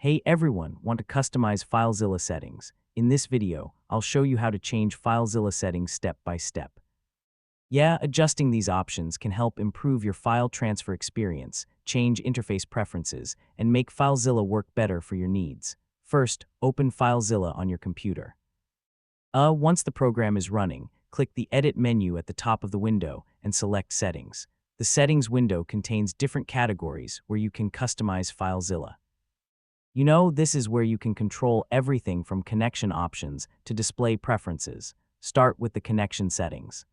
Hey everyone, want to customize FileZilla settings? In this video, I'll show you how to change FileZilla settings step by step. Yeah, adjusting these options can help improve your file transfer experience, change interface preferences, and make FileZilla work better for your needs. First, open FileZilla on your computer. Once the program is running, click the Edit menu at the top of the window and select Settings. The Settings window contains different categories where you can customize FileZilla. This is where you can control everything from connection options to display preferences. Start with the connection settings.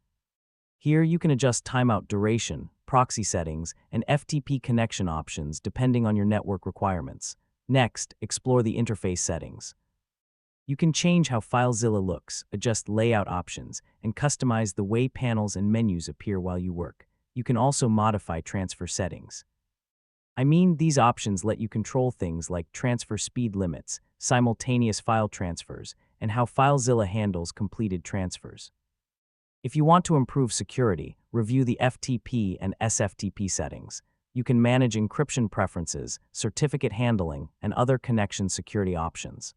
Here you can adjust timeout duration, proxy settings, and FTP connection options depending on your network requirements. Next, explore the interface settings. You can change how FileZilla looks, adjust layout options, and customize the way panels and menus appear while you work. You can also modify transfer settings. These options let you control things like transfer speed limits, simultaneous file transfers, and how FileZilla handles completed transfers. If you want to improve security, review the FTP and sftp settings. You can manage encryption preferences, certificate handling, and other connection security options.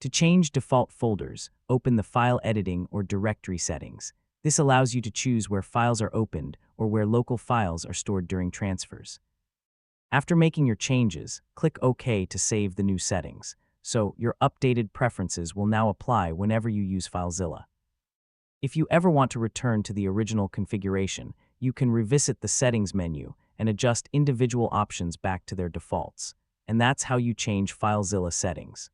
To change default folders, open the File Editing or Directory settings. This allows you to choose where files are opened or where local files are stored during transfers. After making your changes, click OK to save the new settings, so your updated preferences will now apply whenever you use FileZilla. If you ever want to return to the original configuration, you can revisit the Settings menu and adjust individual options back to their defaults. And that's how you change FileZilla settings.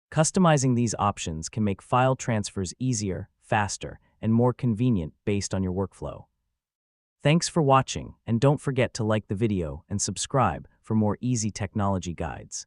Customizing these options can make file transfers easier, faster, and more convenient based on your workflow. Thanks for watching, and don't forget to like the video and subscribe for more easy technology guides.